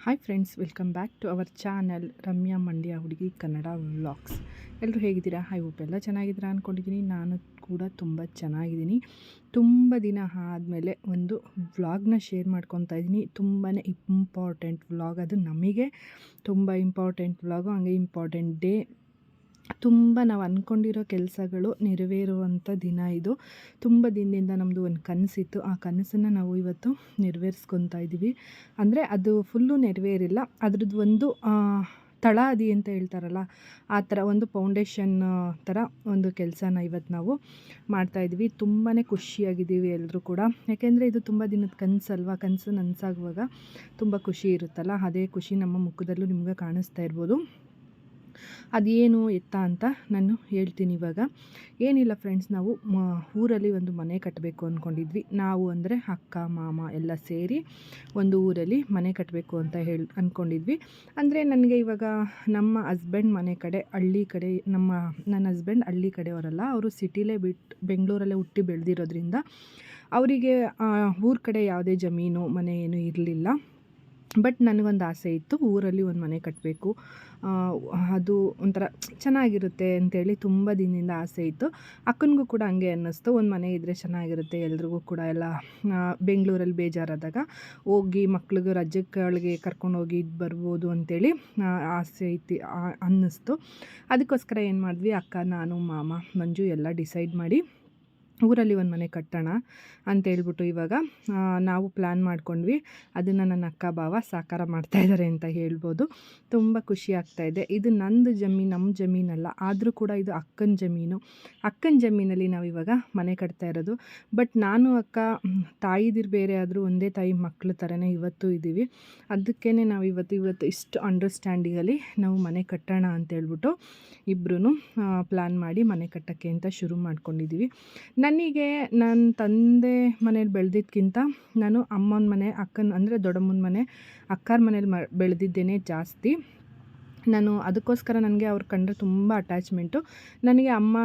Hi friends, welcome back to our channel Ramya Mandya ಹುಡುಗಿ Kannada vlogs. ಎಲ್ಲರೂ ಹೇಗಿದ್ದೀರಾ? ಐ ಹೋಪ್ ಎಲ್ಲ ಚೆನ್ನಾಗಿದ್ದೀರಾ ಅಂದ್ಕೊಂಡಿದ್ದೀನಿ. ನಾನು ಕೂಡ ತುಂಬ ಚೆನ್ನಾಗಿದ್ದೀನಿ. ತುಂಬ ದಿನ ಆದಮೇಲೆ ಒಂದು ವ್ಲಾಗ್ನ ಶೇರ್ ಮಾಡ್ಕೊತಾ ಇದ್ದೀನಿ. ತುಂಬಾ ಇಂಪಾರ್ಟೆಂಟ್ ವ್ಲಾಗ್, ಅದು ನಮಗೆ ತುಂಬ ಇಂಪಾರ್ಟೆಂಟ್ ವ್ಲಾಗು, ಹಂಗೆ ಇಂಪಾರ್ಟೆಂಟ್ ಡೇ. ತುಂಬ ನಾವು ಅಂದ್ಕೊಂಡಿರೋ ಕೆಲಸಗಳು ನೆರವೇರುವಂಥ ದಿನ ಇದು. ತುಂಬ ದಿನದಿಂದ ನಮ್ಮದು ಒಂದು ಕನಸಿತ್ತು. ಆ ಕನಸನ್ನು ನಾವು ಇವತ್ತು ನೆರವೇರಿಸ್ಕೊತಾ ಇದ್ದೀವಿ. ಅಂದರೆ ಅದು ಫುಲ್ಲು ನೆರವೇರಿಲ್ಲ, ಅದ್ರದ್ದು ಒಂದು ತಳಹದಿ ಅಂತ ಹೇಳ್ತಾರಲ್ಲ, ಆ ಥರ ಒಂದು ಫೌಂಡೇಶನ್ ಥರ ಒಂದು ಕೆಲಸನ ಇವತ್ತು ನಾವು ಮಾಡ್ತಾಯಿದ್ವಿ. ತುಂಬಾ ಖುಷಿಯಾಗಿದ್ದೀವಿ ಎಲ್ಲರೂ ಕೂಡ. ಯಾಕೆಂದರೆ ಇದು ತುಂಬ ದಿನದ ಕನಸಲ್ವ. ಕನಸು ನನಸಾಗುವಾಗ ತುಂಬ ಖುಷಿ ಇರುತ್ತಲ್ಲ, ಅದೇ ಖುಷಿ ನಮ್ಮ ಮುಖದಲ್ಲೂ ನಿಮ್ಗೆ ಕಾಣಿಸ್ತಾ ಇರ್ಬೋದು. ಅದೇನು ಎತ್ತ ಅಂತ ನಾನು ಹೇಳ್ತೀನಿ ಇವಾಗ. ಏನಿಲ್ಲ ಫ್ರೆಂಡ್ಸ್, ನಾವು ಊರಲ್ಲಿ ಒಂದು ಮನೆ ಕಟ್ಟಬೇಕು ಅಂದ್ಕೊಂಡಿದ್ವಿ. ನಾವು ಅಂದರೆ ಅಕ್ಕ ಮಾಮ ಎಲ್ಲ ಸೇರಿ ಒಂದು ಊರಲ್ಲಿ ಮನೆ ಕಟ್ಟಬೇಕು ಅಂತ ಅಂದ್ಕೊಂಡಿದ್ವಿ. ಅಂದರೆ ನನಗೆ ಇವಾಗ ನಮ್ಮ ಹಸ್ಬೆಂಡ್ ಮನೆ ಕಡೆ, ಹಳ್ಳಿ ಕಡೆ, ನನ್ನ ಹಸ್ಬೆಂಡ್ ಹಳ್ಳಿ ಕಡೆಯವರಲ್ಲ, ಅವರು ಸಿಟಿಲೇ ಬಿಟ್ಟು ಬೆಂಗಳೂರಲ್ಲೇ ಹುಟ್ಟಿ ಬೆಳೆದಿರೋದ್ರಿಂದ ಅವರಿಗೆ ಊರ ಕಡೆ ಯಾವುದೇ ಜಮೀನು ಮನೆ ಏನೂ ಇರಲಿಲ್ಲ. ಬಟ್ ನನಗೊಂದು ಆಸೆ ಇತ್ತು, ಊರಲ್ಲಿ ಒಂದು ಮನೆ ಕಟ್ಟಬೇಕು, ಅದು ಒಂಥರ ಚೆನ್ನಾಗಿರುತ್ತೆ ಅಂಥೇಳಿ ತುಂಬ ದಿನದಿಂದ ಆಸೆ ಇತ್ತು. ಅಕ್ಕನಿಗೂ ಕೂಡ ಹಂಗೆ ಅನ್ನಿಸ್ತು, ಒಂದು ಮನೆ ಇದ್ದರೆ ಚೆನ್ನಾಗಿರುತ್ತೆ, ಎಲ್ರಿಗೂ ಕೂಡ ಎಲ್ಲ ಬೆಂಗಳೂರಲ್ಲಿ ಬೇಜಾರಾದಾಗ ಹೋಗಿ ಮಕ್ಳಿಗೆ ರಜೆಗಳಿಗೆ ಕರ್ಕೊಂಡೋಗಿ ಬರ್ಬೋದು ಅಂಥೇಳಿ ಆಸೆ ಐತಿ ಅನ್ನಿಸ್ತು. ಅದಕ್ಕೋಸ್ಕರ ಏನು ಮಾಡಿದ್ವಿ, ಅಕ್ಕ, ನಾನು, ಮಾಮ, ಮಂಜು ಎಲ್ಲ ಡಿಸೈಡ್ ಮಾಡಿ ಊರಲ್ಲಿ ಒಂದು ಮನೆ ಕಟ್ಟೋಣ ಅಂತೇಳ್ಬಿಟ್ಟು ಇವಾಗ ನಾವು ಪ್ಲ್ಯಾನ್ ಮಾಡ್ಕೊಂಡ್ವಿ. ಅದನ್ನು ನನ್ನ ಅಕ್ಕ ಬಾವ ಸಾಕಾರ ಮಾಡ್ತಾಯಿದ್ದಾರೆ ಅಂತ ಹೇಳ್ಬೋದು. ತುಂಬ ಖುಷಿ ಆಗ್ತಾಯಿದೆ. ಇದು ನಂದು ನಮ್ಮ ಜಮೀನಲ್ಲ, ಆದರೂ ಕೂಡ ಇದು ಅಕ್ಕನ ಜಮೀನು. ಅಕ್ಕನ ಜಮೀನಲ್ಲಿ ನಾವು ಇವಾಗ ಮನೆ ಕಟ್ತಾ ಇರೋದು. ಬಟ್ ನಾನು ಅಕ್ಕ ತಾಯಿದಿರು ಬೇರೆ ಆದರೂ ಒಂದೇ ತಾಯಿ ಮಕ್ಕಳು ಥರನೇ ಇವತ್ತು ಇದ್ದೀವಿ. ಅದಕ್ಕೇ ನಾವು ಇವತ್ತು ಇಷ್ಟು ಅಂಡರ್ಸ್ಟ್ಯಾಂಡಿಂಗಲ್ಲಿ ನಾವು ಮನೆ ಕಟ್ಟೋಣ ಅಂತೇಳ್ಬಿಟ್ಟು ಇಬ್ಬರೂ ಪ್ಲ್ಯಾನ್ ಮಾಡಿ ಮನೆ ಕಟ್ಟೋಕ್ಕೆ ಅಂತ ಶುರು ಮಾಡ್ಕೊಂಡಿದ್ದೀವಿ. ನನಗೆ ನನ್ನ ತಂದೆ ಮನೇಲಿ ಬೆಳೆದಿದ್ದಕ್ಕಿಂತ ನಾನು ಅಮ್ಮನ ಮನೆ, ಅಕ್ಕನ ಅಂದರೆ ದೊಡ್ಡಮ್ಮನ ಮನೆ, ಅಕ್ಕಾರ ಮನೇಲಿ ಬೆಳೆದಿದ್ದೇನೆ ಜಾಸ್ತಿ. ನಾನು ಅದಕ್ಕೋಸ್ಕರ ನನಗೆ ಅವ್ರು ಕಂಡ್ರೆ ತುಂಬ ಅಟ್ಯಾಚ್ಮೆಂಟು. ನನಗೆ ಅಮ್ಮ,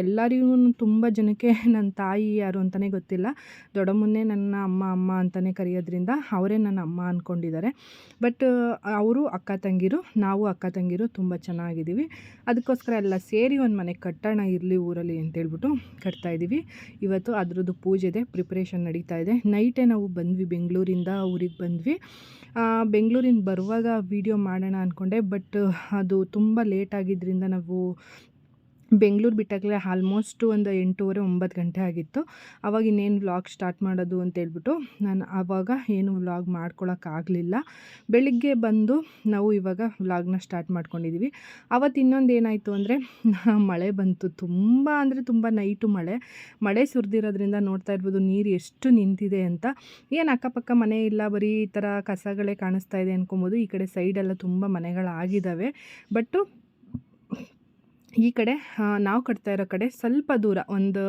ಎಲ್ಲರಿಗೂ ತುಂಬ ಜನಕ್ಕೆ ನನ್ನ ತಾಯಿ ಯಾರು ಅಂತಲೇ ಗೊತ್ತಿಲ್ಲ. ದೊಡ್ಡಮ್ಮನ್ನೇ ನನ್ನ ಅಮ್ಮ ಅಂತಲೇ ಕರೆಯೋದ್ರಿಂದ ಅವರೇ ನನ್ನ ಅಮ್ಮ ಅಂದ್ಕೊಂಡಿದ್ದಾರೆ. ಬಟ್ ಅವರು ಅಕ್ಕ ತಂಗಿರು, ನಾವು ಅಕ್ಕ ತಂಗಿರು ತುಂಬ ಚೆನ್ನಾಗಿದ್ದೀವಿ. ಅದಕ್ಕೋಸ್ಕರ ಎಲ್ಲ ಸೇರಿ ಒಂದು ಮನೆ ಕಟ್ಟೋಣ ಇರಲಿ ಊರಲ್ಲಿ ಅಂತೇಳ್ಬಿಟ್ಟು ಕಟ್ತಾಯಿದ್ದೀವಿ. ಇವತ್ತು ಅದ್ರದ್ದು ಪೂಜೆ ಇದೆ, ಪ್ರಿಪ್ರೇಷನ್ ನಡೀತಾ ಇದೆ. ನೈಟೇ ನಾವು ಬಂದ್ವಿ, ಬೆಂಗಳೂರಿಂದ ಊರಿಗೆ ಬಂದ್ವಿ. ಬೆಂಗಳೂರಿಂದ ಬರುವಾಗ ವೀಡಿಯೋ ಮಾಡೋಣ ಅಂದ್ಕೊಂಡೆ, ಬಟ್ ಅದು ತುಂಬ ಲೇಟ್ ಆಗಿದ್ದರಿಂದ ನಾವು ಬೆಂಗಳೂರು ಬಿಟ್ಟಾಗಲೇ ಆಲ್ಮೋಸ್ಟ್ ಒಂದು 8:30 9 ಗಂಟೆ ಆಗಿತ್ತು. ಆವಾಗ ಇನ್ನೇನು ವ್ಲಾಗ್ ಸ್ಟಾರ್ಟ್ ಮಾಡೋದು ಅಂತೇಳ್ಬಿಟ್ಟು ನಾನು ಆವಾಗ ಏನು ವ್ಲಾಗ್ ಮಾಡ್ಕೊಳಕ್ಕಾಗಲಿಲ್ಲ. ಬೆಳಿಗ್ಗೆ ಬಂದು ನಾವು ಇವಾಗ ವ್ಲಾಗ್ನ ಸ್ಟಾರ್ಟ್ ಮಾಡ್ಕೊಂಡಿದ್ದೀವಿ. ಅವತ್ತು ಇನ್ನೊಂದು ಏನಾಯಿತು ಅಂದರೆ ಮಳೆ ಬಂತು, ತುಂಬ ಅಂದರೆ ತುಂಬ ನೈಟು ಮಳೆ ಸುರಿದಿರೋದ್ರಿಂದ ನೋಡ್ತಾ ಇರ್ಬೋದು ನೀರು ಎಷ್ಟು ನಿಂತಿದೆ ಅಂತ. ಏನು ಅಕ್ಕಪಕ್ಕ ಮನೆ ಇಲ್ಲ, ಬರೀ ಈ ಥರ ಕಸಗಳೇ ಕಾಣಿಸ್ತಾ ಇದೆ ಅಂದ್ಕೊಬೋದು. ಈ ಕಡೆ ಸೈಡೆಲ್ಲ ತುಂಬ ಮನೆಗಳಾಗಿದ್ದಾವೆ. ಬಟ್ಟು ಈ ಕಡೆ ನಾವು ಕಟ್ತಾ ಇರೋ ಕಡೆ ಸ್ವಲ್ಪ ದೂರ ಒಂದು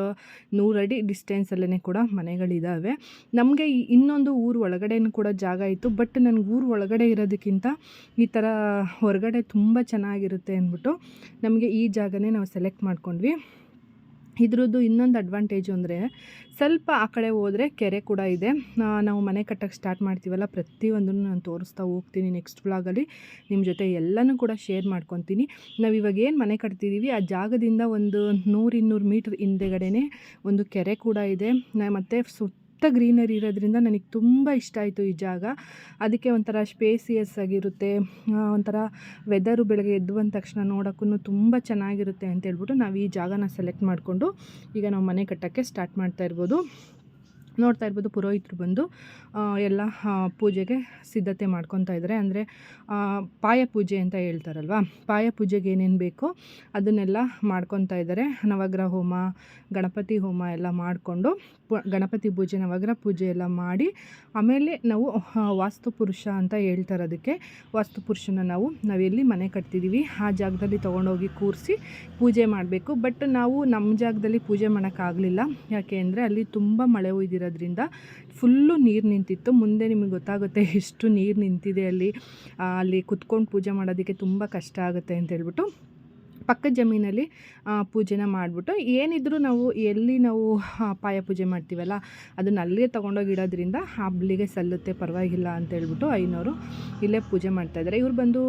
100 ಅಡಿ ಡಿಸ್ಟೆನ್ಸಲ್ಲೇ ಕೂಡ ಮನೆಗಳಿದ್ದಾವೆ. ನಮಗೆ ಇನ್ನೊಂದು ಊರು ಒಳಗಡೆನೂ ಕೂಡ ಜಾಗ ಇತ್ತು. ಬಟ್ ನನಗೆ ಊರು ಒಳಗಡೆ ಇರೋದಕ್ಕಿಂತ ಈ ಥರ ಹೊರಗಡೆ ತುಂಬ ಚೆನ್ನಾಗಿರುತ್ತೆ ಅಂದ್ಬಿಟ್ಟು ನಮಗೆ ಈ ಜಾಗನೇ ನಾವು ಸೆಲೆಕ್ಟ್ ಮಾಡ್ಕೊಂಡ್ವಿ. ಇದ್ರದ್ದು ಇನ್ನೊಂದು ಅಡ್ವಾಂಟೇಜು ಅಂದರೆ ಸ್ವಲ್ಪ ಆ ಕಡೆ ಹೋದರೆ ಕೆರೆ ಕೂಡ ಇದೆ. ನಾವು ಮನೆ ಕಟ್ಟೋಕ್ಕೆ ಸ್ಟಾರ್ಟ್ ಮಾಡ್ತೀವಲ್ಲ, ಪ್ರತಿಯೊಂದನ್ನು ನಾನು ತೋರಿಸ್ತಾ ಹೋಗ್ತೀನಿ ನೆಕ್ಸ್ಟ್ ವ್ಲಾಗಲ್ಲಿ. ನಿಮ್ಮ ಜೊತೆ ಎಲ್ಲನೂ ಕೂಡ ಶೇರ್ ಮಾಡ್ಕೊತೀನಿ. ನಾವು ಇವಾಗ ಏನು ಮನೆ ಕಟ್ತಿದ್ದೀವಿ ಆ ಜಾಗದಿಂದ ಒಂದು 100-200 ಮೀಟ್ರ್ ಹಿಂದೆಗಡೆನೇ ಒಂದು ಕೆರೆ ಕೂಡ ಇದೆ. ಮತ್ತು ಗ್ರೀನರಿ ಇರೋದ್ರಿಂದ ನನಗೆ ತುಂಬ ಇಷ್ಟ ಆಯಿತು ಈ ಜಾಗ. ಅದಕ್ಕೆ ಒಂಥರ ಸ್ಪೇಸಿಯಸ್ ಆಗಿರುತ್ತೆ, ಒಂಥರ ವೆದರು ಬೆಳಗ್ಗೆ ಎದ್ದು ಬಂದ ತಕ್ಷಣ ನೋಡೋಕ್ಕೂ ತುಂಬ ಚೆನ್ನಾಗಿರುತ್ತೆ ಅಂತೇಳ್ಬಿಟ್ಟು ನಾವು ಈ ಜಾಗನ ಸೆಲೆಕ್ಟ್ ಮಾಡಿಕೊಂಡು ಈಗ ನಾವು ಮನೆ ಕಟ್ಟೋಕ್ಕೆ ಸ್ಟಾರ್ಟ್ ಮಾಡ್ತಾ ಇರ್ಬೋದು. ನೋಡ್ತಾ ಇರ್ಬೋದು ಪುರೋಹಿತರು ಬಂದು ಎಲ್ಲ ಪೂಜೆಗೆ ಸಿದ್ಧತೆ ಮಾಡ್ಕೊತಾ ಇದ್ದಾರೆ. ಅಂದರೆ ಪಾಯ ಪೂಜೆ ಅಂತ ಹೇಳ್ತಾರಲ್ವ, ಪಾಯ ಪೂಜೆಗೆ ಏನೇನು ಬೇಕೋ ಅದನ್ನೆಲ್ಲ ಮಾಡ್ಕೊತಾ ಇದ್ದಾರೆ. ನವಗ್ರಹ ಹೋಮ, ಗಣಪತಿ ಹೋಮ ಎಲ್ಲ ಮಾಡಿಕೊಂಡು ಗಣಪತಿ ಪೂಜೆ, ನವಗ್ರಹ ಪೂಜೆ ಎಲ್ಲ ಮಾಡಿ ಆಮೇಲೆ ನಾವು ವಾಸ್ತುಪುರುಷ ಅಂತ ಹೇಳ್ತಾರೆ, ಅದಕ್ಕೆ ವಾಸ್ತುಪುರುಷನ ನಾವೆಲ್ಲಿ ಮನೆ ಕಟ್ತಿದ್ದೀವಿ ಆ ಜಾಗದಲ್ಲಿ ತೊಗೊಂಡೋಗಿ ಕೂರಿಸಿ ಪೂಜೆ ಮಾಡಬೇಕು. ಬಟ್ ನಾವು ನಮ್ಮ ಜಾಗದಲ್ಲಿ ಪೂಜೆ ಮಾಡೋಕ್ಕಾಗಲಿಲ್ಲ. ಯಾಕೆ ಅಂದರೆ ಅಲ್ಲಿ ತುಂಬ ಮಳೆ ಹುಯ್ದಿರೋದ್ರಿಂದ ಫುಲ್ಲು ನೀರು ನಿಂತಿತ್ತು. ಮುಂದೆ ನಿಮಗೆ ಗೊತ್ತಾಗುತ್ತೆ ಎಷ್ಟು ನೀರು ನಿಂತಿದೆ ಅಲ್ಲಿ ಕುತ್ಕೊಂಡು ಪೂಜೆ ಮಾಡೋದಕ್ಕೆ ತುಂಬ ಕಷ್ಟ ಆಗುತ್ತೆ ಅಂತೇಳ್ಬಿಟ್ಟು ಪಕ್ಕದ ಜಮೀನಲ್ಲಿ ಪೂಜೆನ ಮಾಡಿಬಿಟ್ಟು ಏನಿದ್ರೂ ನಾವು ಎಲ್ಲಿ ನಾವು ಪಾಯ ಪೂಜೆ ಮಾಡ್ತೀವಲ್ಲ ಅದನ್ನು ಅಲ್ಲಿಗೆ ತೊಗೊಂಡೋಗಿ ಇಡೋದ್ರಿಂದ ಅಲ್ಲಿಗೆ ಸಲ್ಲುತ್ತೆ, ಪರವಾಗಿಲ್ಲ ಅಂತೇಳ್ಬಿಟ್ಟು ಐನೋರು ಇಲ್ಲೇ ಪೂಜೆ ಮಾಡ್ತಾಯಿದ್ದಾರೆ. ಇವ್ರು ಬಂದು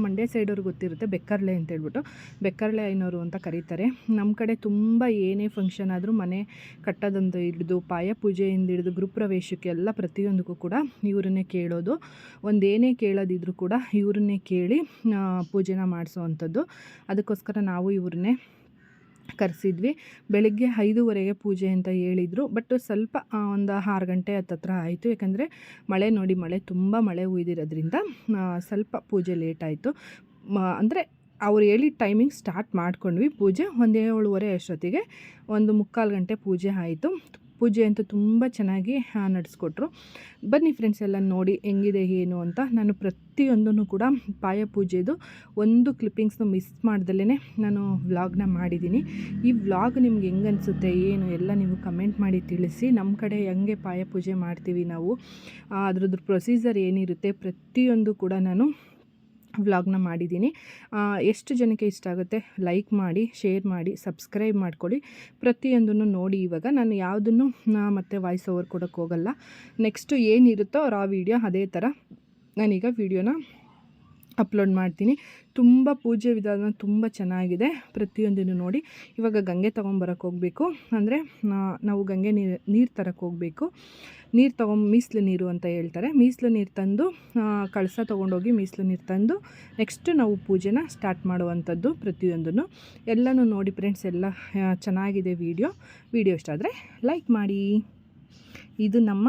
ಮಂಡ್ಯ ಸೈಡವ್ರು ಗೊತ್ತಿರುತ್ತೆ, ಬೆಕ್ಕರ್ಲೆ ಅಂತೇಳ್ಬಿಟ್ಟು ಬೆಕ್ಕರ್ಲೆ ಐನೋರು ಅಂತ ಕರೀತಾರೆ. ನಮ್ಮ ಕಡೆ ತುಂಬ ಏನೇ ಫಂಕ್ಷನ್ ಆದರೂ ಮನೆ ಕಟ್ಟೋದಂತ ಹಿಡಿದು ಪಾಯ ಪೂಜೆಯಿಂದ ಹಿಡಿದು ಗೃಹಪ್ರವೇಶಕ್ಕೆ ಎಲ್ಲ ಪ್ರತಿಯೊಂದಕ್ಕೂ ಕೂಡ ಇವರನ್ನೇ ಕೇಳೋದು. ಒಂದೇನೇ ಕೇಳೋದಿದ್ರು ಕೂಡ ಇವರನ್ನೇ ಕೇಳಿ ಪೂಜೆನ ಮಾಡಿಸೋವಂಥದ್ದು. ಅದಕ್ಕೋಸ್ಕರ ನಾವು ಇವ್ರನ್ನೇ ಕರೆಸಿದ್ವಿ. ಬೆಳಗ್ಗೆ 5:30ಗೆ ಪೂಜೆ ಅಂತ ಹೇಳಿದರು, ಬಟ್ ಸ್ವಲ್ಪ ಒಂದು 6 ಗಂಟೆ ಹತ್ತತ್ರ ಆಯಿತು. ಯಾಕಂದರೆ ಮಳೆ ನೋಡಿ, ತುಂಬ ಮಳೆ ಹುಯ್ದಿರೋದ್ರಿಂದ ಸ್ವಲ್ಪ ಪೂಜೆ ಲೇಟ್ ಆಯಿತು. ಅಂದರೆ ಅವ್ರು ಹೇಳಿದ ಟೈಮಿಂಗ್ ಸ್ಟಾರ್ಟ್ ಮಾಡ್ಕೊಂಡ್ವಿ. ಪೂಜೆ 7:15 ಅಷ್ಟೊತ್ತಿಗೆ 1:45 ಗಂಟೆ ಪೂಜೆ ಆಯಿತು. ಪೂಜೆ ಅಂತೂ ತುಂಬ ಚೆನ್ನಾಗಿ ನಡೆಸ್ಕೊಟ್ರು. ಬನ್ನಿ ಫ್ರೆಂಡ್ಸ್ ಎಲ್ಲ ನೋಡಿ ಹೆಂಗಿದೆ ಏನು ಅಂತ. ನಾನು ಪ್ರತಿಯೊಂದೂ ಕೂಡ ಪಾಯ ಪೂಜೆದು ಒಂದು ಕ್ಲಿಪ್ಪಿಂಗ್ಸ್ನು ಮಿಸ್ ಮಾಡ್ದಲೇ ನಾನು ವ್ಲಾಗ್ನ ಮಾಡಿದ್ದೀನಿ. ಈ ವ್ಲಾಗ್ ನಿಮ್ಗೆ ಹೆಂಗೆ ಅನಿಸುತ್ತೆ ಏನು ಎಲ್ಲ ನೀವು ಕಮೆಂಟ್ ಮಾಡಿ ತಿಳಿಸಿ. ನಮ್ಮ ಕಡೆ ಹೆಂಗೆ ಪಾಯ ಪೂಜೆ ಮಾಡ್ತೀವಿ ನಾವು, ಅದ್ರದ್ದು ಪ್ರೊಸೀಜರ್ ಏನಿರುತ್ತೆ ಪ್ರತಿಯೊಂದು ಕೂಡ ನಾನು ವ್ಲಾಗ್ನ ಮಾಡಿದ್ದೀನಿ. ಎಷ್ಟು ಜನಕ್ಕೆ ಇಷ್ಟ ಆಗುತ್ತೆ ಲೈಕ್ ಮಾಡಿ, ಶೇರ್ ಮಾಡಿ, ಸಬ್ಸ್ಕ್ರೈಬ್ ಮಾಡ್ಕೊಳ್ಳಿ. ಪ್ರತಿಯೊಂದನ್ನು ನೋಡಿ. ಇವಾಗ ನಾನು ಯಾವುದನ್ನು ಮತ್ತೆ ವಾಯ್ಸ್ ಓವರ್ ಕೊಡೋಕ್ಕೆ ಹೋಗಲ್ಲ. ನೆಕ್ಸ್ಟು ಏನಿರುತ್ತೋ ಆ ವಿಡಿಯೋ ಅದೇ ಥರ ನಾನೀಗ ವಿಡಿಯೋನ ಅಪ್ಲೋಡ್ ಮಾಡ್ತೀನಿ. ತುಂಬ ಪೂಜೆ ವಿಧಾನ ತುಂಬ ಚೆನ್ನಾಗಿದೆ. ಪ್ರತಿಯೊಂದನ್ನು ನೋಡಿ. ಇವಾಗ ಗಂಗೆ ತೊಗೊಂಬರಕ್ಕೆ ಹೋಗಬೇಕು. ಅಂದರೆ ನಾವು ಗಂಗೆ ನೀರು ತರಕ್ಕೆ ಹೋಗಬೇಕು. ನೀರು ಮೀಸಲು ನೀರು ಅಂತ ಹೇಳ್ತಾರೆ. ಮೀಸಲು ನೀರು ತಂದು ಕಳಸ ತೊಗೊಂಡೋಗಿ ಮೀಸಲು ನೀರು ತಂದು ನೆಕ್ಸ್ಟ್ ನಾವು ಪೂಜೆನ ಸ್ಟಾರ್ಟ್ ಮಾಡುವಂಥದ್ದು. ಪ್ರತಿಯೊಂದನ್ನು ಎಲ್ಲನೂ ನೋಡಿ ಫ್ರೆಂಡ್ಸ್. ಎಲ್ಲ ಚೆನ್ನಾಗಿದೆ ವಿಡಿಯೋ ಇಷ್ಟ ಆದರೆ ಲೈಕ್ ಮಾಡಿ. ಇದು ನಮ್ಮ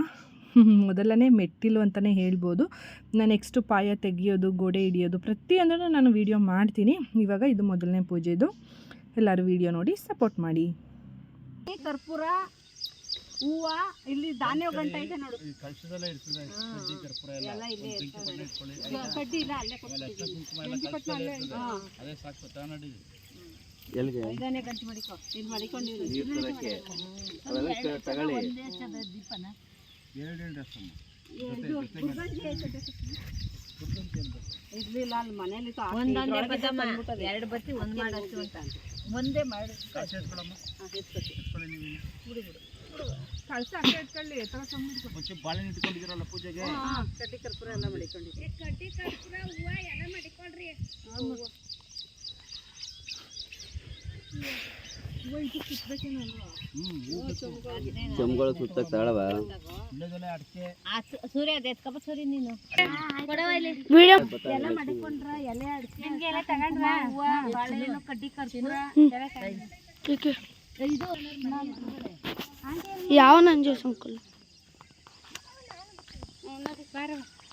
ಮೊದಲನೇ ಮೆಟ್ಟಿಲು ಅಂತಲೇ ಹೇಳ್ಬೋದು. ನಾನು ನೆಕ್ಸ್ಟು ಪಾಯ ತೆಗಿಯೋದು, ಗೋಡೆ ಹಿಡಿಯೋದು ಪ್ರತಿಯೊಂದನ್ನು ನಾನು ವಿಡಿಯೋ ಮಾಡ್ತೀನಿ. ಇವಾಗ ಇದು ಮೊದಲನೇ ಪೂಜೆದು. ಎಲ್ಲರೂ ವಿಡಿಯೋ ನೋಡಿ ಸಪೋರ್ಟ್ ಮಾಡಿ. ಕರ್ಪೂರ, ಹೂವ, ಇಲ್ಲಿ ಧಾನ್ಯ ಗಂಟ ಇದೆ ನೋಡು. ಕಡ್ಡಿ ಇಲ್ಲ, ಅಲ್ಲೇ ಐದನೇ ಗಂಟೆ ಮಾಡಿಕೊ. ಇಲ್ಲಿ ಮಾಡಿಕೊಂಡಿರಿ ದೀಪನ ಇರ್ಲಿಲ್ಲ ಅಲ್ಲಿ ಮನೇಲಿ 2 ಬತ್ತಿ ಒಂದು ಮಾಡಷ್ಟು ಅಂತ ಒಂದೇ ಮಾಡಿ ಕಳಸ ಇಟ್ಕೊಳ್ಳಿ. ಬಾಳೆಹಣ್ಣು ಇಟ್ಕೊಂಡಿದ್ದೀರಲ್ಲ ಪೂಜೆಗೆ, ಕಡ್ಡಿ ಕರ್ಪೂರ ಎಲ್ಲ ಮಾಡಿಕೊಂಡಿದ್ದೀವಿ. ಕಡ್ಡಿ ಕರ್ಪೂರ ಹೂವ ಎಲ್ಲ ಮಾಡಿಕೊಳ್ರಿ. ಚಮ್ಗಳು ಸುತ್ತ ತಾಳವ ಸೂರ್ಯ ಎತ್ಕಪ್ಪ ಸೂರ್ಯ ನೀನು ಎಲ್ಲ ಮಾಡಿಕೊಂಡ್ರ ಎಲೆ ಅಡಿಕೆ ತಗೊಂಡ್ರ ಬಾಳೆಹಣ್ಣು ಕಡ್ಡಿ ಕರ್ಪೂರ ಯಾವ ನಂಜು ಸಂಕಲ್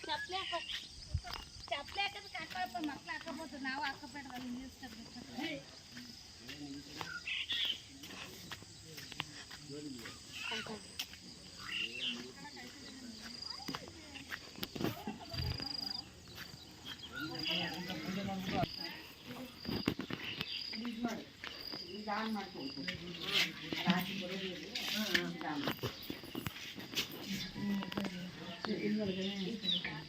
ಚಪ್ಲಿ ಹಾಕೋದು ಹಾಕಪ್ಪ. ಮಕ್ಳು ಹಾಕೋಬೋದು, ನಾವು ಹಾಕೋಬೇಡ್ರಿ. ನ್ಯೂಸ್ ತರಬೇಕು.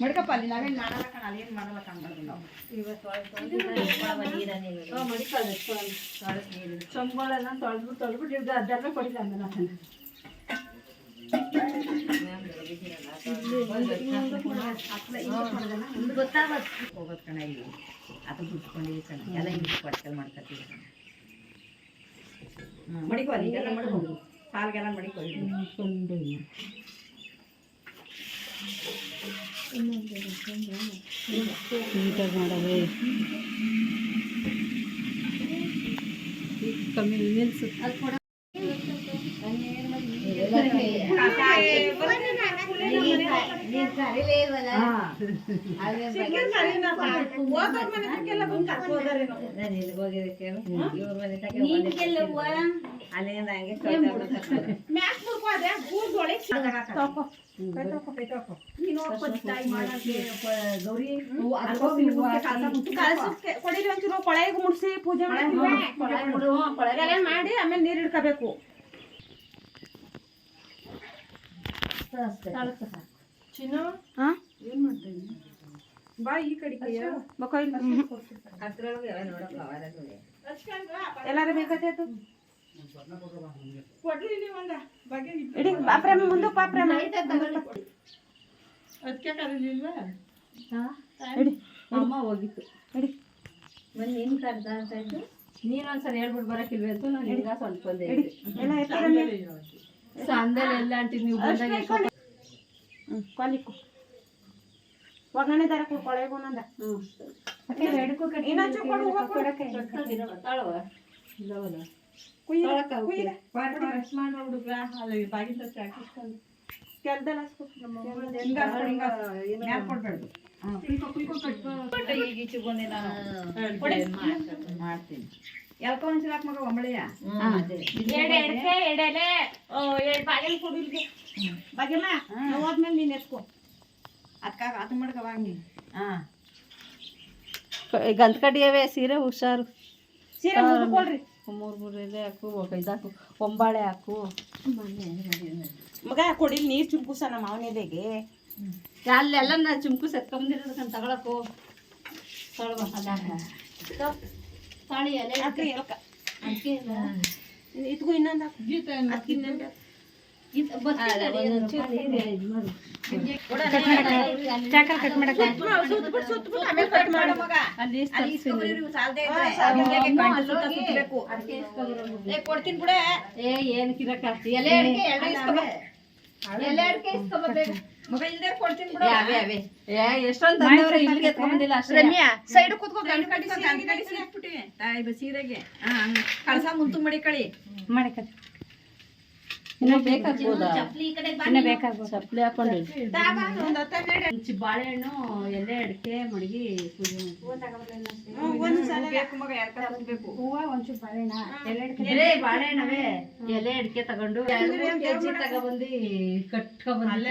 ಮಡ್ಕಪ್ಪ ಅಲ್ಲಿ ನಾವೇನು ಮಾಡಲ್ಲ ಕಣ, ಅಲ್ಲಿ ಏನು ಮಾಡಲ್ಲ ಕಣ್ಬಾರ್ದು ನಾವು. ಚೊಂಬಳೆಲ್ಲ ತೊಳೆದ್ಬಿಟ್ಟು ಅದೆಲ್ಲ ಕೊಡಿಲ್ಲ ಅಂದ್ರೆ ನಾನು ಹೋಗೋದು ಕಣ. ಇಲ್ಲಿ ಅದು ಬಿಟ್ಕೊಂಡಿದ್ದೀವಿ ಕಣ, ಎಲ್ಲ ಹಿಂಗೆ ಪಡ್ಕಲ್ ಮಾಡ್ಕೊತೀವಿ. ಮಡಿಕೊಳ್ಳಿ, ಎಲ್ಲ ಮಾಡ್ಬೋದು, ಸಾಲ್ಗೆಲ್ಲ ಮಡಿಕೊಳ್ಳಿ. ನೀಟಾಗಿ ಮಾಡವೆ ಕಮ್ಮಿ ನಿಲ್ಸುತ್ತೆ. ಅದು ಕೂಡ ಕೊಡಿರಿ ಒಂಚೂರು ಕೊಳೆಗೆ ಮುಡ್ಸಿ ಪೂಜೆ ಮಾಡಿ ಆಮೇಲೆ ನೀರು ಇಡ್ಕೋಬೇಕು. ಚಿನ್ನು ಏನು ಮಾಡ್ತಾ ಇದ್ದೀನಿ? ಬಾ ಈ ಕಡೆ ಅದ್ರೊಳಗೆ ಎಲ್ಲ ನೋಡಪ್ಪ ಅವರೇ ಎಲ್ಲಾರು ಬೇಕಾಯ್ತು ಕೊಡ್ರಿ ನೀವು ಒಂದ ಬಗ್ಗೆ ಇಡಿ ಪಾಪ್ರಮ್ಮ ಮುಂದೆ ಪಾಪ್ರಮ್ಮ ಅದಕ್ಕೆ ಕರೀಲಿಲ್ವಾ ಇಡಿ ಅಮ್ಮ ಹೋಗಿತ್ತು ಇಡಿ ಬಂದು ನಿನ್ ಕರ್ದ ಅಂತ ಇತ್ತು ನೀನು ಒಂದ್ಸರಿ ಹೇಳ್ಬಿಟ್ಟು ಬರಕ್ಕಿಲ್ವೇ ಅಂತ ನಾನು ಹಿಂಗ ಸ್ವಲ್ಪ ಬಂದೆ ಎಲ್ಲ ಎತ್ತರ ಸಂದೇಲಿ ಎಲ್ಲ ಅಂಟಿದ್ ನೀವು ಬಂದಾಗ ಕಾಲಿಕ್ಕು ಒಗ್ಗರಣೆ ತರಕ್ಕೆ ಕೊಳೆಗೋನಂದ ಇನ್ನೊಂಚೂರು ಕೊಡು ಹೂವ ಕೊಡು. ತಾಳವ ಇಲ್ಲವಲ್ಲ ಕೆಲ್ದಲ್ಲಿ ಈಗ ಈಚೆಗೆ ಬಂದೆ ನಾನು ಮಾಡ್ತೀನಿ ಎಲ್ಕ ಒಂಚೂರು ಹಾಕ್ ಮಗ ಒಂಬಳೆಯ ಬಗೆಮ್ಮ ನಾವು ಹೋದ್ಮೇಲೆ ನೀನು ಎತ್ಕೊ ಅದಕ್ಕಾಗ ಅದು ಮಾಡ್ಕವಾಗ ನೀನು ಹಾಂ ಗಂಧ ಕಡ್ಡಿಯವೇ ಸೀರೆ ಹುಷಾರು ಸೀರೆ ಮುಗಿಕೊಳ್ರಿ ಮೂರು ಎಲೆ ಹಾಕು ಇದಾಕು ಒಂಬಾಳೆ ಹಾಕು ಮಗ ಕೊಡಿಲ್ ನೀರು ಚುಂಕುಸ ನಮ್ಮ ಮಾವನೆಲೆಗೆ ಅಲ್ಲೆಲ್ಲ ನಾ ಚುಮ್ಕು ಸೆತ್ಕೊಂಬಂದಿರೋದಕ್ಕಂತ ತಗೊಳಕು ತಗೊಳ್ಬ ತಾಳಿ ಎಲೆ ಹಾಕ್ರಿ ಎಲ್ಕ ಅದಕ್ಕೆ ಇದ್ಗೂ ಇನ್ನೊಂದು ಹಾಕು ಅದಕ್ಕೆ ಇನ್ನೊಂದು ಕೊಡ್ತೀನಿ ಬಿಡ ಏನ್ ಕಿರಕ ಎಲೆ ಅಡಿಕೆ ಮಗ ಇಲ್ದೇ ಕೊಡ್ತೀನಿ ಬಿಡ ಎಷ್ಟೊಂದು ತಂದವ್ರೆ ಇಲ್ಲಿಗೆ ಎತ್ಕೊಂಬಂದಿಲ್ಲ ಅಷ್ಟೇ ರಮ್ಯಾ ಸೈಡ್ ಕೂತ್ಕೋ ಗಂಡು ಕಡಿ ಸೇರ್ಬಿಟ್ಟಿವಿ ಸೀರೆಗೆ ಕಳಸ ಮುಂತು ಮಡಿ ಕಳಿ ಇನ್ನು ಬೇಕಾಗ್ಬೋದಾ ಚಪ್ಪಲಿ ಹಾಕೊಂಡು ಬಾಳೆಹಣ್ಣು ಎಲೆ ಅಡಿಕೆ ಮಡಗಿ ಪೂಜೆ ಎಲೆ ಬಾಳೆಹಣ್ಣವೇ ಎಲೆ ಅಡಿಕೆ ತಗೊಂಡು 2 kg ತಗೊಬಂದು ಕಟ್ಕೊಬಂದಿಲ್ಲ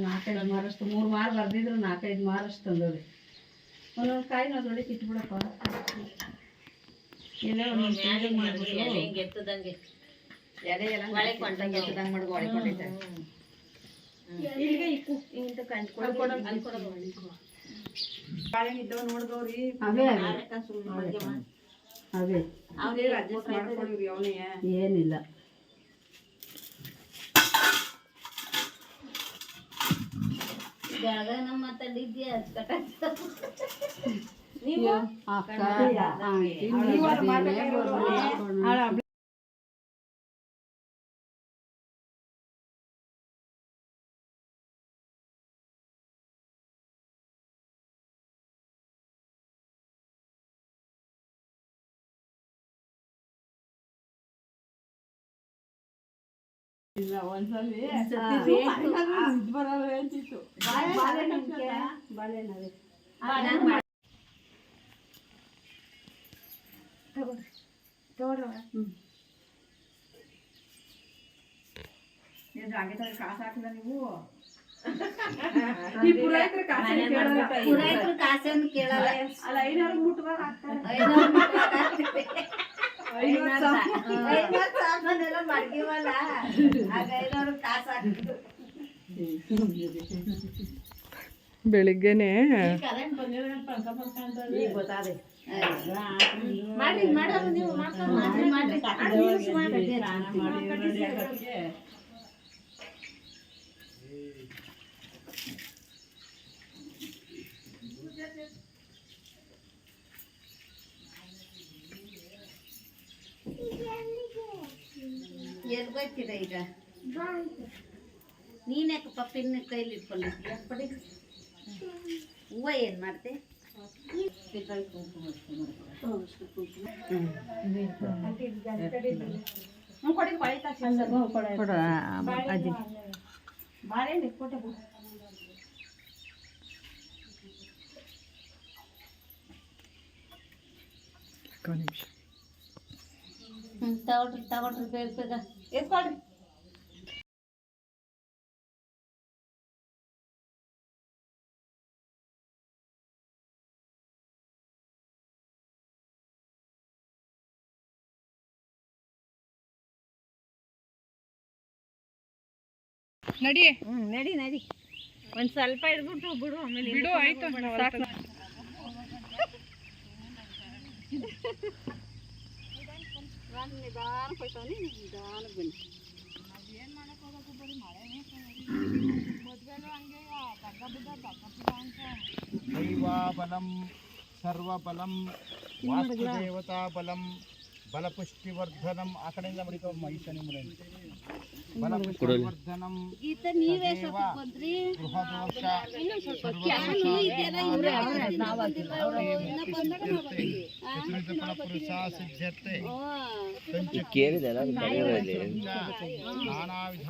4-5 ಮಾರಷ್ಟು 3 ಮಾರು ಬರ್ದಿದ್ರು 4-5 ಮಾರಷ್ಟು ತಂದವ್ರಿ ಒಂದೊಂದು ಕಾಯಿ ನಾವು ದೊಡ್ಡಕ್ಕೆ ಇಟ್ಬಿಡಪ್ಪ ಎಲೆ ಒಂದೊಂದು ಮಾಡ್ಬಿಟ್ಟು ಎಲೆ ಎಲ್ಲ ಕೊಂಡಂಗೆ ಎತ್ತದಂಗೆ ಮಾಡಿ ಹೊಡ್ಕೊಂಡಿದ್ದೆ ಇಲ್ಲಿಗೆ ಇಕ್ಕು ಇಂತ ಬಾಳೆಹಣ್ಣಿದ್ದವ್ ನೋಡ್ದವ್ರಿ ಅವೇ ಅವೇ ಅವನೇ ಅಡ್ಜಸ್ಟ್ ಮಾಡ್ಕೊಂಡಿವ್ರಿ ಅವನೇ ಏನಿಲ್ಲ ನೀವು ಕಾಸು ಹಾಕಿಲ್ಲ ನೀವು ಕಾಸೇನು ಕೇಳಲ್ಲ ಅಲ್ಲ 500 ಮುಟ್ಟುವಾಗ ಹಾಕ್ತಾರೆ ಮಡ್ಗಿವಲ್ಲ ಆಗ 500 ಕಾಸು ಹಾಕಿದ್ದು ಬೆಳಿಗ್ಗೆನೆ ಈಗ ಗೊತ್ತಾದೆ ಮಾಡಿ ಮಾಡೋದು ನೀವು ಮಾಡ್ರಿ ಎಲ್ಲಿ ಗೊತ್ತಿದೆ ಈಗ ನೀನ್ಯಾಕೆ ಪಪ್ಪಿನ ಕೈಲಿ ಇಟ್ಕೊಂಡಿದ್ಯಾ ಪಡಿ ಹೂವು ಏನು ಮಾಡ್ತೆ ಬಾಳೆಹಣ್ಣು ಇಟ್ಕೊಟ್ಟೆ ತಗೊಳ್ರಿ ಬೇಗ ಬೇಗ ಎತ್ಕೊಳ್ರಿ ನಡಿ ನಡಿ ನಡಿ ಒಂದ್ ಸ್ವಲ್ಪ ಇದ್ಬಿಟ್ಟು ಬಿಡು ಆಮೇಲೆ ಬಿಡು ಆಯ್ತು ನಿಧಾನ ಹೋಯ್ತಾವನಿ ನಿಧಾನ ಬನ್ನಿ ದೈವಾಬಲಂ ಸರ್ವಬಲಂ ವಾಸ್ತುದೇವತಾ ಬಲಂ ಬಲಪುಷ್ಟಿವರ್ಧನಂ ಆ ಕಡೆಯಿಂದ ಮಡಿಕಮ್ಮ ಈಶಾನ್ಯ ಮೂಲೆ ಬಲಪುಷ್ಟಿವರ್ಧನಂ ನೀವೇ ಬಂದ್ರಿ ಗೃಹದೋಷ ಫಲಪುರುಷ ಸಿದ್ಧತೆ ನಾನಾ ವಿಧ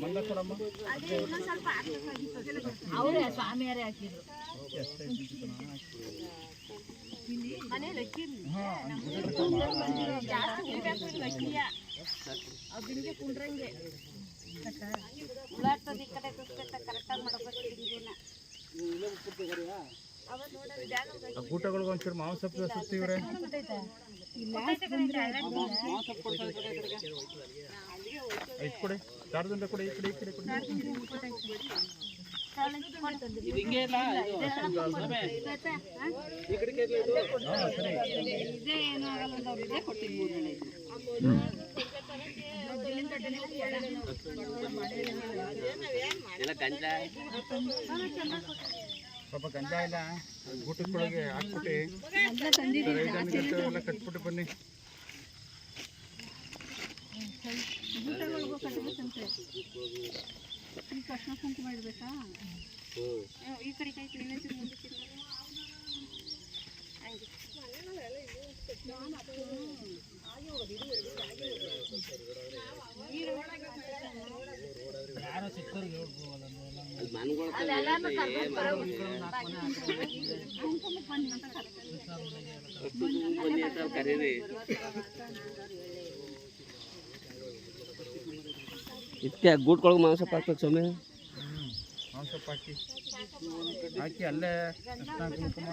ಮಂದ ಕೊಡಮ್ಮ ಅವರೇ ಸ್ವಾಮಿಯಾರೇ ಹಾಕಿದ್ರು ಊಟಗಳಿಗೆ ಒಂಚೂರು ಮಾಂಸ ಸುತ್ತೀವ್ರೆ ಐದು ಕೊಡಿ ಚಾರ್ಜ್ ಕೊಡಿ ಈ ಕಡೆ ಈ ಕಡೆ ಕೊಡಿ ಪಾಪ ಗಂಜ ಇಲ್ಲ ಊಟದೊಳಗೆ ಹಾಕ್ಬಿಟ್ಟು ಎಲ್ಲ ಕಟ್ಬಿಟ್ಟು ಬನ್ನಿ ಈ ಕಡೆ ಕೈ ಇದಕ್ಕೆ ಗೂಟ್ಕೊಳಗೆ ಮಾಂಸ ಹಾಕ್ಬೇಕು ಸ್ವಾಮಿ ಮಾಂಸ ಹಾಕಿ ಅಲ್ಲೇ ಕುಂಕುಮ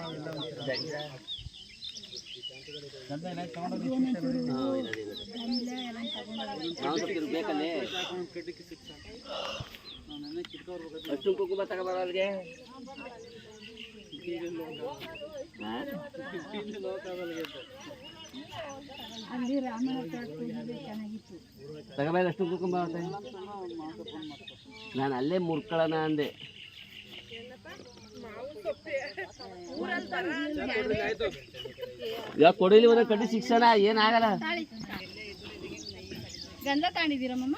ಬೇಕಲ್ಲೇ ಅಷ್ಟು ಕುಂಕುಮ ತಗೋಬರೋರಿಗೆ ತಗೋಬಾರ ಅಷ್ಟು ಕುಂಕುಮ ನಾನು ಅಲ್ಲೇ ಮುರ್ಕೊಳ್ಳೋಣ ಅಂದೆ ಇವಾಗ ಕೊಡಿಲಿ ಒಂದೊಂದು ಕಡ್ಡಿ ಶಿಕ್ಷಣ ಏನಾಗಲ್ಲ ಗಂಧ ತಾಂಡಿದ್ದೀರಮ್ಮ